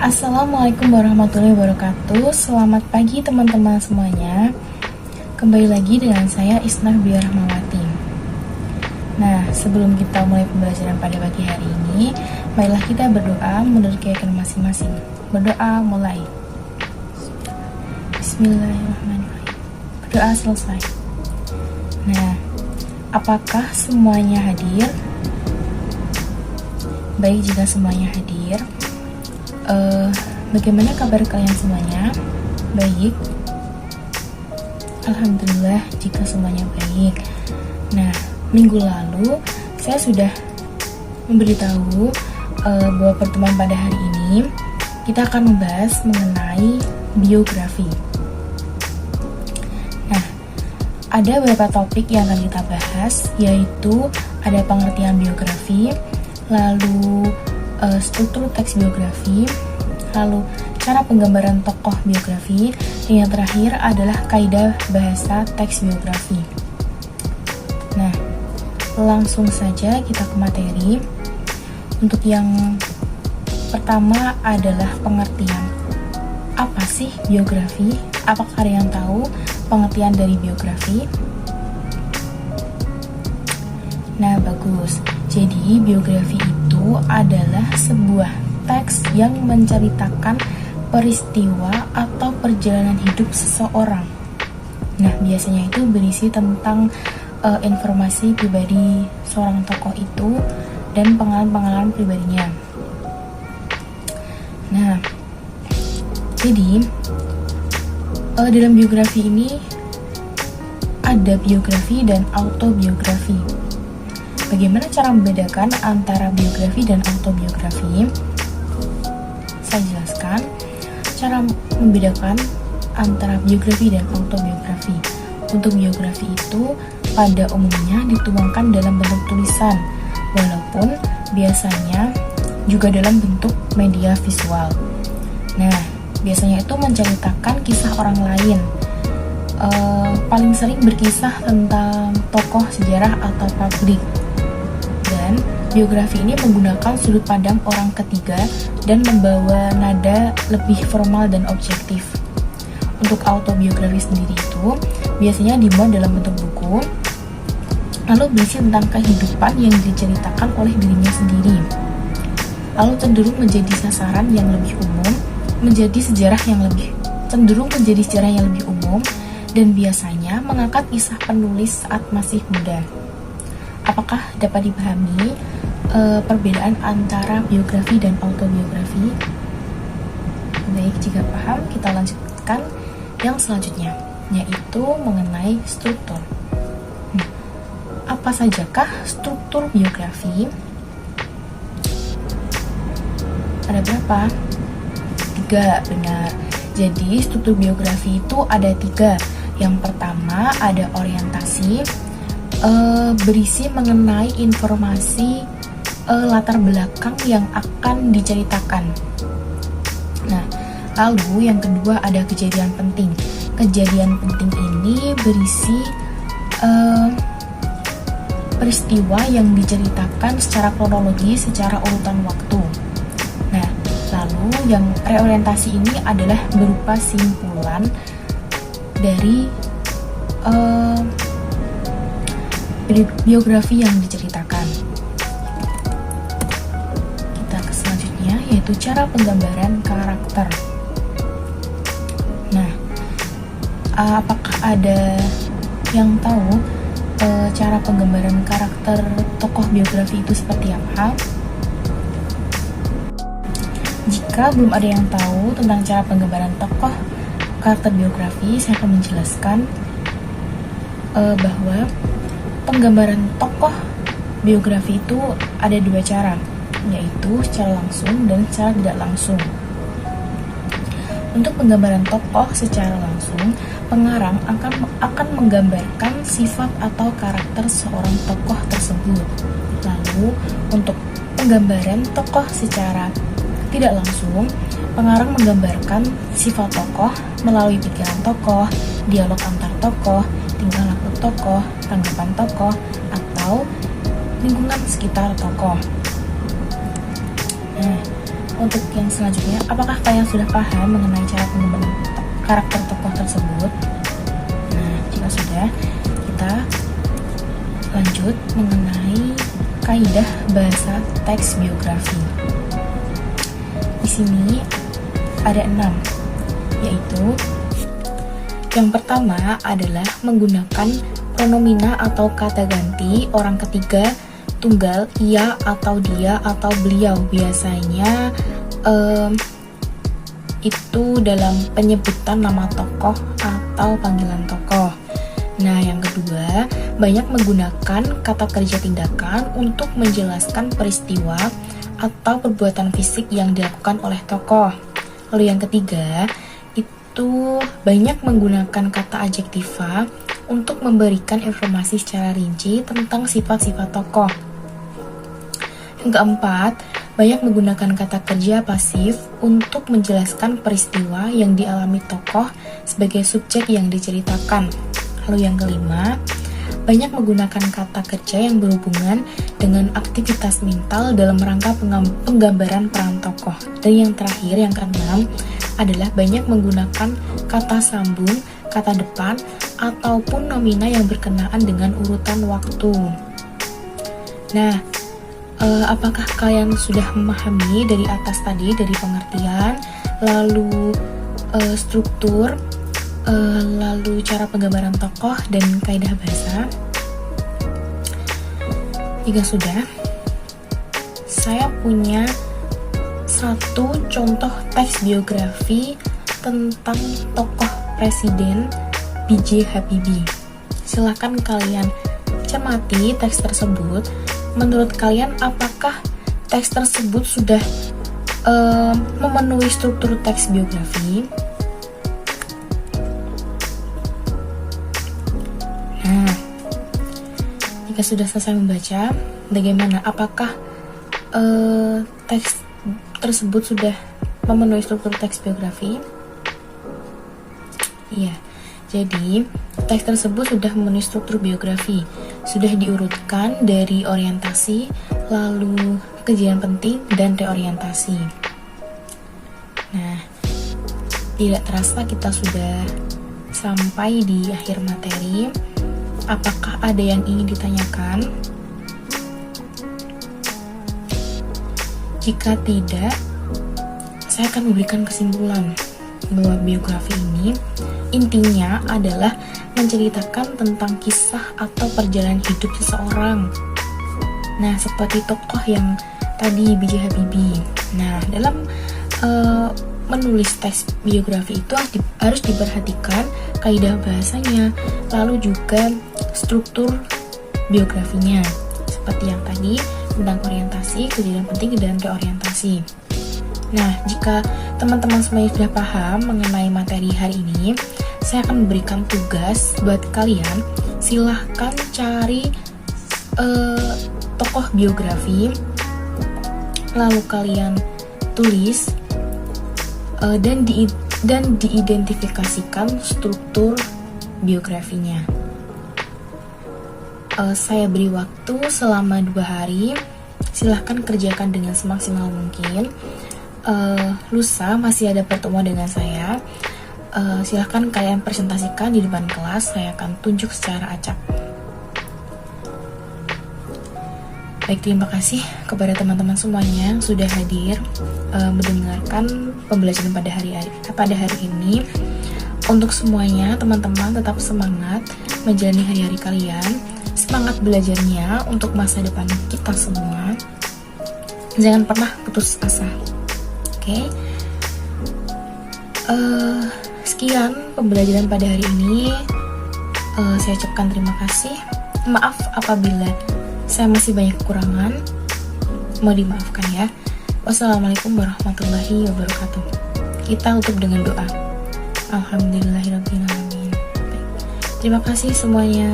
Assalamualaikum warahmatullahi wabarakatuh. Selamat pagi teman-teman semuanya. Kembali lagi dengan saya Isnah Biarahmawati. Nah, sebelum kita mulai pembelajaran pada pagi hari ini, marilah kita berdoa menurut keyakinan masing-masing. Berdoa mulai. Bismillahirrahmanirrahim. Berdoa selesai. Nah, apakah semuanya hadir? Baik, jika semuanya hadir, bagaimana kabar kalian semuanya? Baik. Alhamdulillah jika semuanya baik. Nah, minggu lalu saya sudah memberitahu bahwa pertemuan pada hari ini kita akan membahas mengenai biografi. Nah, ada beberapa topik yang akan kita bahas, yaitu ada pengertian biografi, lalu struktur teks biografi, lalu cara penggambaran tokoh biografi, dan yang terakhir adalah kaidah bahasa teks biografi. Nah, langsung saja kita ke materi. Untuk yang pertama adalah pengertian. Apa sih biografi? Apakah ada yang tahu pengertian dari biografi? Nah, bagus. Jadi, biografi itu adalah sebuah teks yang menceritakan peristiwa atau perjalanan hidup seseorang. Nah, biasanya itu berisi tentang informasi pribadi seorang tokoh itu dan pengalaman-pengalaman pribadinya. Nah, jadi dalam biografi ini ada biografi dan autobiografi. Bagaimana cara membedakan antara biografi dan autobiografi? Saya jelaskan cara membedakan antara biografi dan autobiografi. Untuk biografi itu pada umumnya dituangkan dalam bentuk tulisan, walaupun biasanya juga dalam bentuk media visual. Nah, biasanya itu menceritakan kisah orang lain. Paling sering berkisah tentang tokoh sejarah atau publik. Dan biografi ini menggunakan sudut pandang orang ketiga dan membawa nada lebih formal dan objektif. Untuk autobiografi sendiri itu biasanya dimuat dalam bentuk buku, lalu berisi tentang kehidupan yang diceritakan oleh dirinya sendiri, lalu cenderung menjadi sasaran yang lebih umum, cenderung menjadi sejarah yang lebih umum, dan biasanya mengangkat kisah penulis saat masih muda. Apakah dapat dipahami perbedaan antara biografi dan autobiografi? Baik, jika paham, kita lanjutkan yang selanjutnya, yaitu mengenai struktur. Apa sajakah struktur biografi? Ada berapa? 3, benar. Jadi, struktur biografi itu ada 3. Yang pertama ada orientasi, berisi mengenai informasi latar belakang yang akan diceritakan. Nah, lalu yang kedua ada kejadian penting. Kejadian penting ini berisi peristiwa yang diceritakan secara kronologis, secara urutan waktu. Nah, lalu yang reorientasi ini adalah berupa simpulan dari biografi yang diceritakan. Kita ke selanjutnya, yaitu cara penggambaran karakter. Nah, apakah ada yang tahu cara penggambaran karakter tokoh biografi itu seperti apa? Jika belum ada yang tahu tentang cara penggambaran tokoh karakter biografi, saya akan menjelaskan bahwa penggambaran tokoh biografi itu ada 2 cara, yaitu secara langsung dan secara tidak langsung. Untuk penggambaran tokoh secara langsung, pengarang akan menggambarkan sifat atau karakter seorang tokoh tersebut. Lalu, untuk penggambaran tokoh secara tidak langsung, pengarang menggambarkan sifat tokoh melalui pikiran tokoh, dialog antar tokoh, tingkah laku tokoh, tanggapan tokoh, atau lingkungan sekitar tokoh. Nah, untuk yang selanjutnya, apakah kalian sudah paham mengenai cara pengembangan karakter tokoh tersebut? Nah, jika sudah, kita lanjut mengenai kaidah bahasa teks biografi. Di sini ada 6, yaitu yang pertama adalah menggunakan pronomina atau kata ganti orang ketiga tunggal ia atau dia atau beliau. Biasanya itu dalam penyebutan nama tokoh atau panggilan tokoh. Nah, yang kedua, banyak menggunakan kata kerja tindakan untuk menjelaskan peristiwa atau perbuatan fisik yang dilakukan oleh tokoh. Lalu yang ketiga, itu banyak menggunakan kata adjektiva untuk memberikan informasi secara rinci tentang sifat-sifat tokoh. Yang keempat, banyak menggunakan kata kerja pasif untuk menjelaskan peristiwa yang dialami tokoh sebagai subjek yang diceritakan. Lalu yang kelima, banyak menggunakan kata kerja yang berhubungan dengan aktivitas mental dalam rangka penggambaran peran tokoh. Dan yang terakhir, yang keenam, adalah banyak menggunakan kata sambung, kata depan, ataupun nomina yang berkenaan dengan urutan waktu. Nah, apakah kalian sudah memahami dari atas tadi, dari pengertian, lalu struktur, lalu cara penggambaran tokoh dan kaidah bahasa? Jika sudah, saya punya satu contoh teks biografi tentang tokoh Presiden B.J. Habibie. Silakan kalian cermati teks tersebut. Menurut kalian, apakah teks tersebut sudah memenuhi struktur teks biografi? Nah, jika sudah selesai membaca, bagaimana? Apakah teks tersebut sudah memenuhi struktur teks biografi? Iya, jadi teks tersebut sudah memenuhi struktur biografi. Sudah diurutkan dari orientasi, lalu kejadian penting, dan reorientasi. Nah, tidak terasa kita sudah sampai di akhir materi. Apakah ada yang ingin ditanyakan? Jika tidak, saya akan memberikan kesimpulan bahwa biografi ini intinya adalah menceritakan tentang kisah atau perjalanan hidup seseorang. Nah, seperti tokoh yang tadi, B.J. Habibie. Nah, dalam menulis teks biografi itu harus diperhatikan kaidah bahasanya, lalu juga struktur biografinya. Seperti yang tadi, tentang orientasi, kejadian penting, dan reorientasi. Nah, jika teman-teman semuanya sudah paham mengenai materi hari ini, saya akan memberikan tugas buat kalian. Silahkan cari tokoh biografi, lalu kalian tulis dan diidentifikasikan struktur biografinya. Saya beri waktu selama 2 hari. Silahkan kerjakan dengan semaksimal mungkin. Lusa masih ada pertemuan dengan saya. Silahkan kalian presentasikan di depan kelas. Saya akan tunjuk secara acak. Baik, terima kasih kepada teman-teman semuanya yang sudah hadir mendengarkan pembelajaran pada hari ini. Untuk semuanya, teman-teman tetap semangat menjalani hari-hari kalian. Semangat belajarnya untuk masa depan kita semua. Jangan pernah putus asa. Oke. Sekian pembelajaran pada hari ini. Saya ucapkan terima kasih. Maaf apabila saya masih banyak kekurangan. Mau dimaafkan ya. Wassalamualaikum warahmatullahi wabarakatuh. Kita tutup dengan doa. Alhamdulillahirrahmanirrahim. Terima kasih semuanya.